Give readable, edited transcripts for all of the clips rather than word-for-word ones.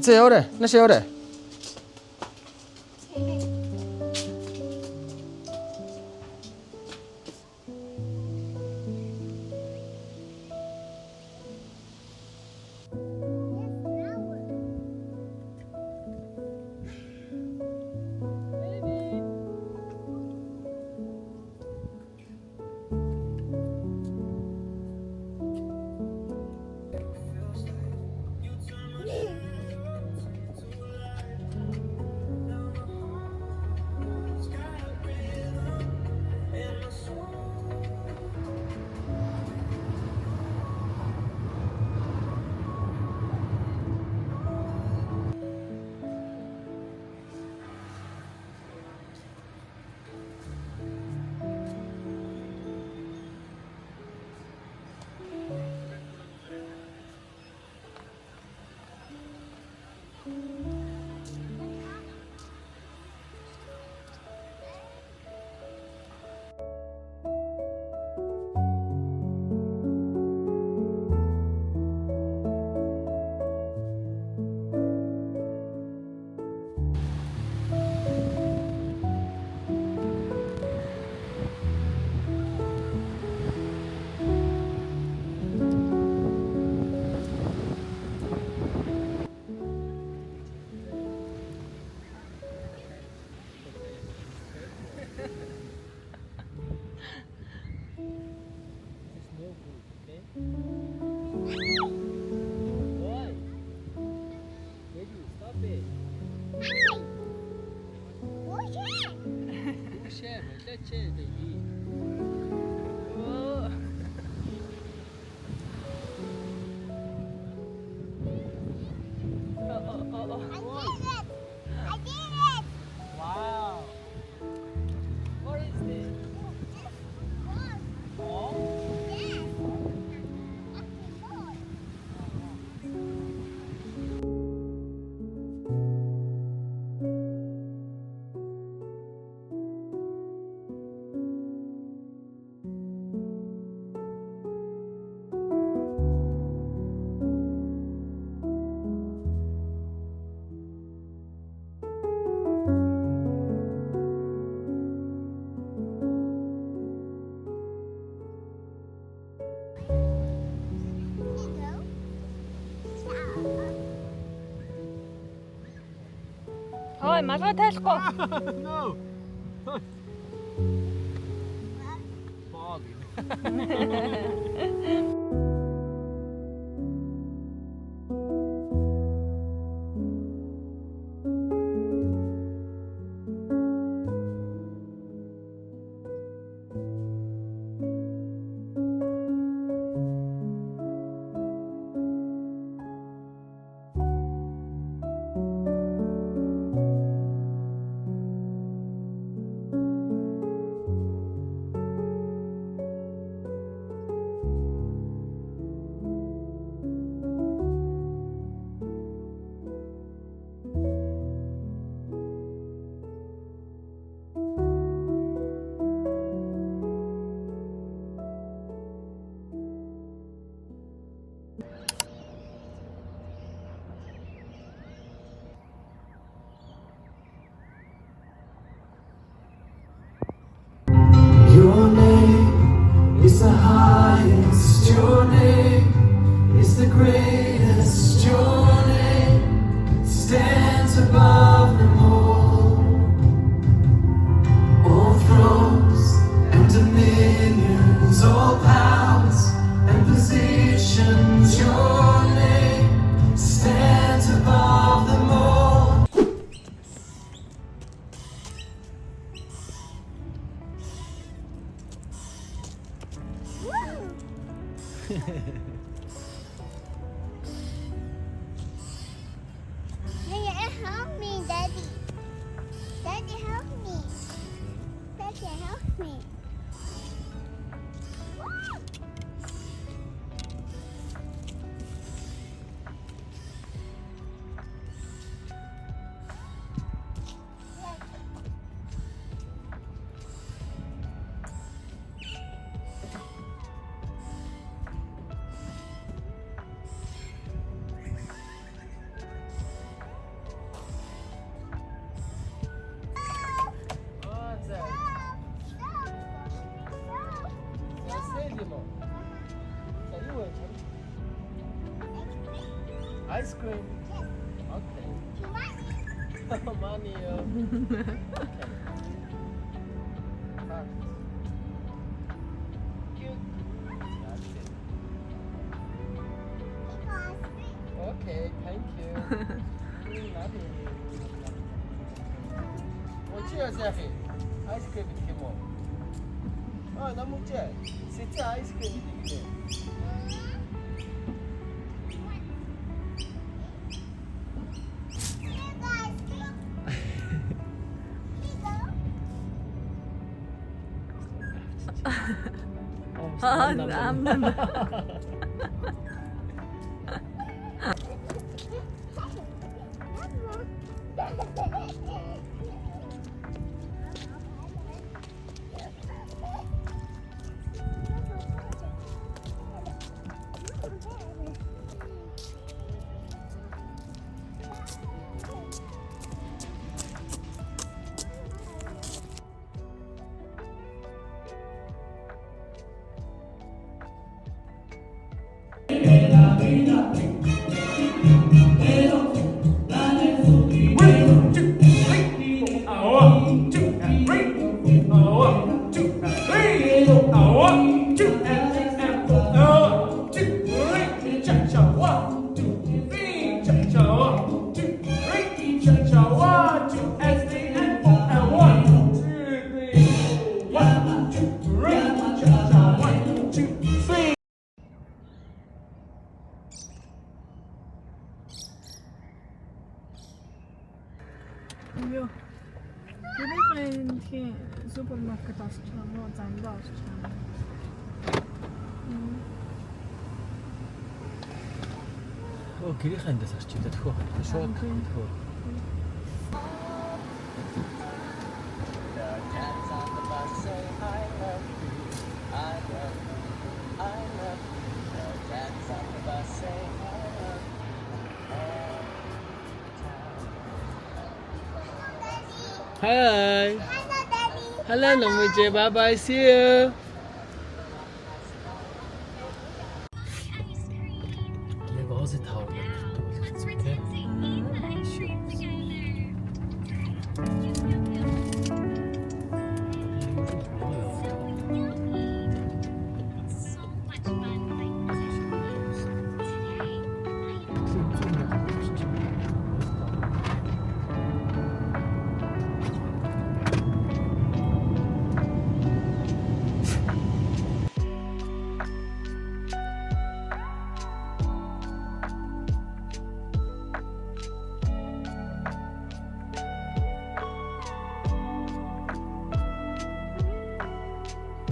谁要的？那谁要的？Thôi, masuk Tesco. No. Bargain. Your name is the highest, your name is the greatest, your name stands above them all thrones and dominions, all powers and positions, your name stands above them all. Help me, Daddy. Daddy, help me. Daddy, help me. ice cream. Okay. Money. Okay. Cute. That's it. Okay, thank you. 어찌하자 해? 아이스크림 이렇게 뭐? 아, 나 먹지. 진짜 아이스크림 이렇게. 안 Wir rennen hier Supermarkt açacağım, oradan da açacağım. гэрийнхаа эндээс арч идэх хөө. Шууд хөө. Hi. Hello, Namuje. Bye bye. See you. 얘가 어제 다 오고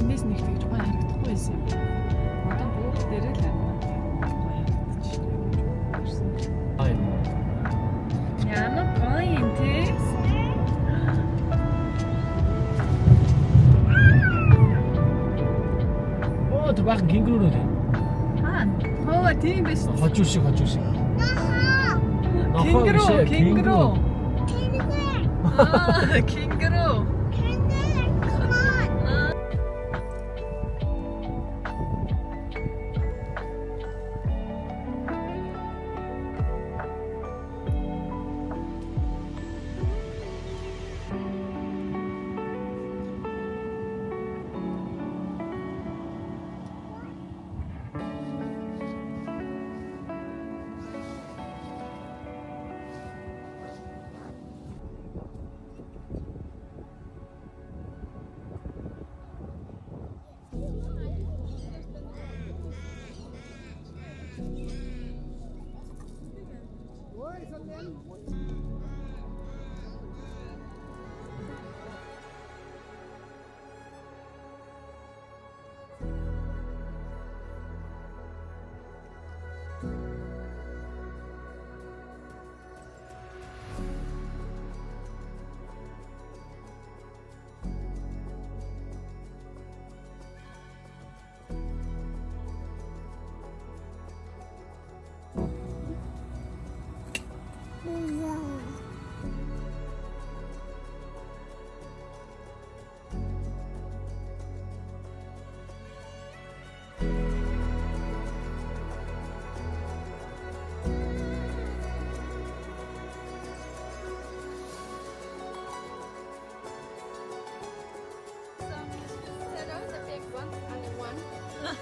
Эндээс нэг тэгж гоё харагдахгүй байсан юм. Одоо буух дээр л гоё харагдчихлаа. Ай. Ямар гоё юм те. Оо, тэр баг гингрүү нөө. Хоо тийм биш. Хожуу шиг. Кенгуру. Кенгуру.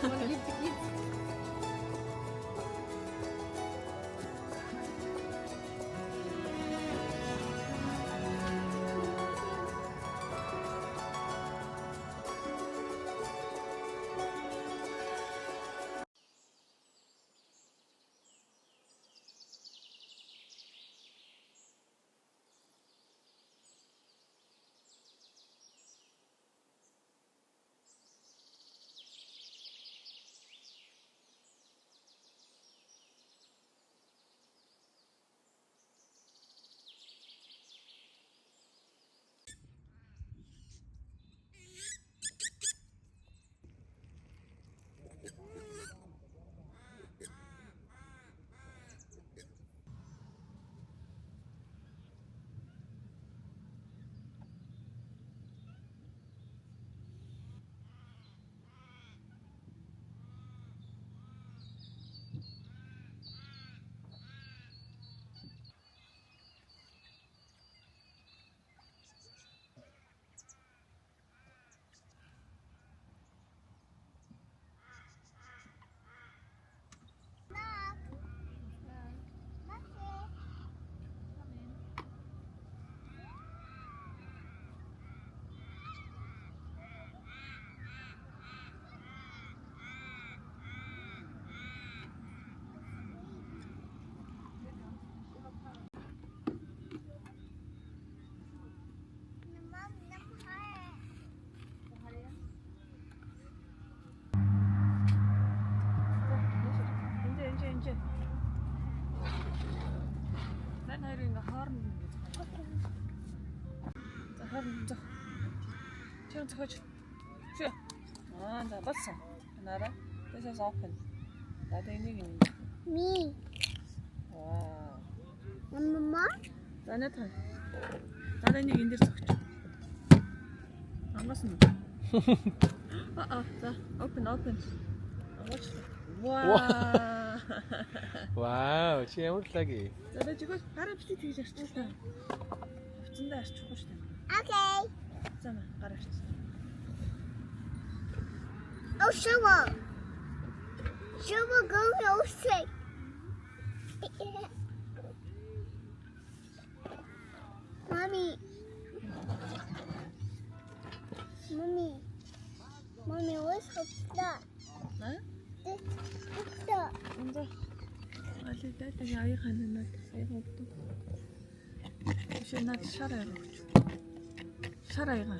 Hadi git git. 이제. 난 하루인가 하루는 자, 하루 자. 자, 가자. 자. 자, 봤어. 하나라. This is open. 나도 있는 게. Me. 와. Mama. 나는 타. 나는 이게 인들 썩죠. 안 갔습니다. 자, open. 와. 와우, 진짜 못하게. За би зүгээр гараа бити тэгж арчих та. Хувцсандаа арчихгүй шүү дээ. Okay. За маа гараа арчих. Oh, Sugar. Sugar, go outside. Mommy. Mommy, what's that? Аа? What's that? Онзо. Аль даа яа ханаа сайгууд. Шинэ шараа өгч. Шараа яа.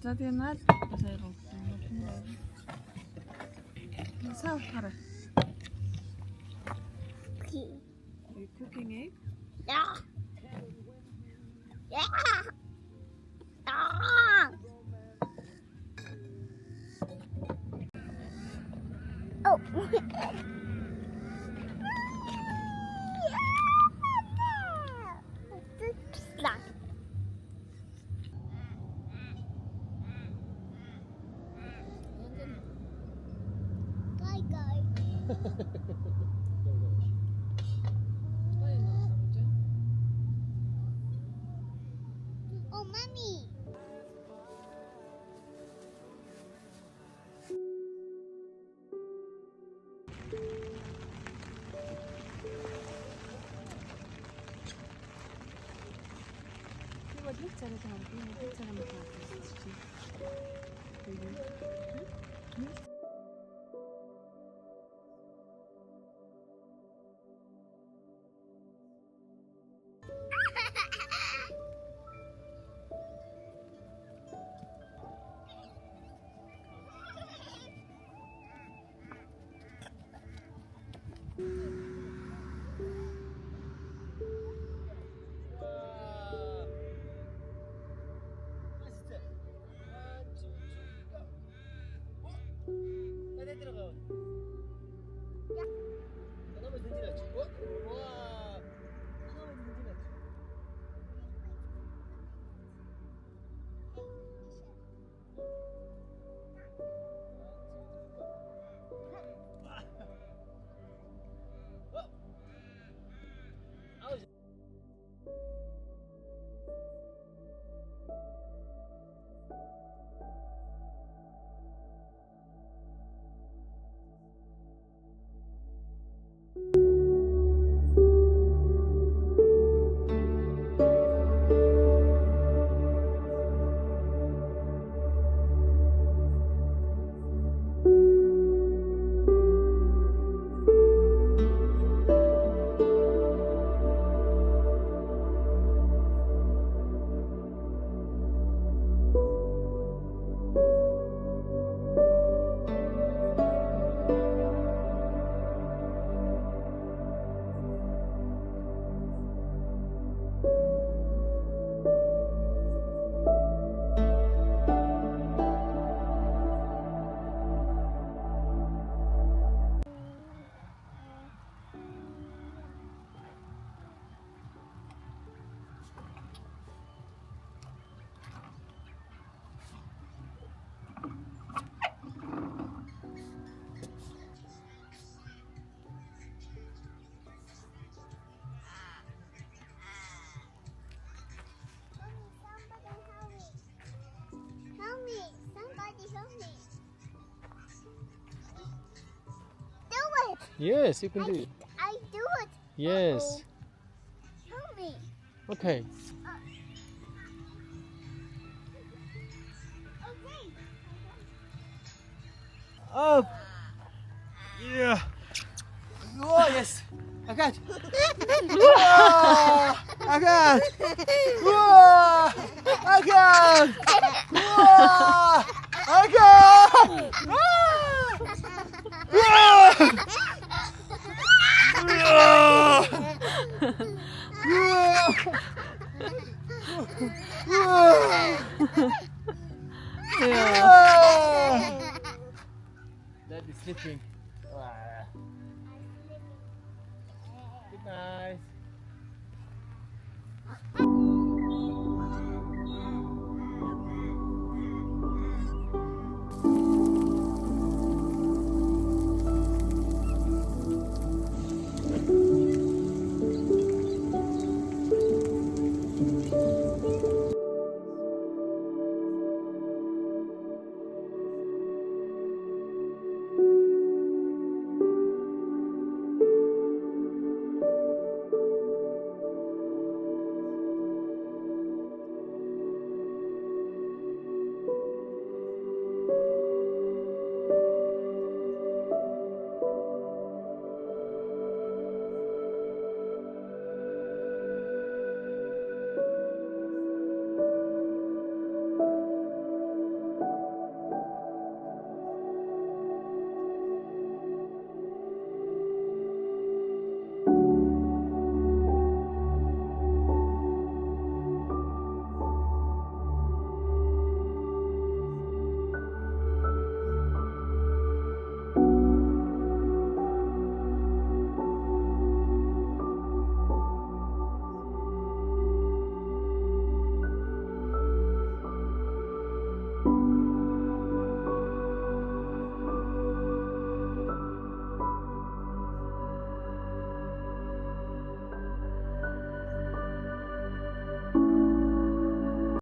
За тийм наад сайгууд. Сав хараа. You cooking egg? Yeah. Yeah. Oh. Oh, mommy. 이거 힐자를 담고 힐자를 먹고 왔지. One, two, three, go. Yes, you can do it. I do it. Yes. Show me. Okay. Okay. Up. Yeah. Oh yes. I got. Whoa! I got. Whoa! I got. Whoa! I got. Dad is sleeping. Good night.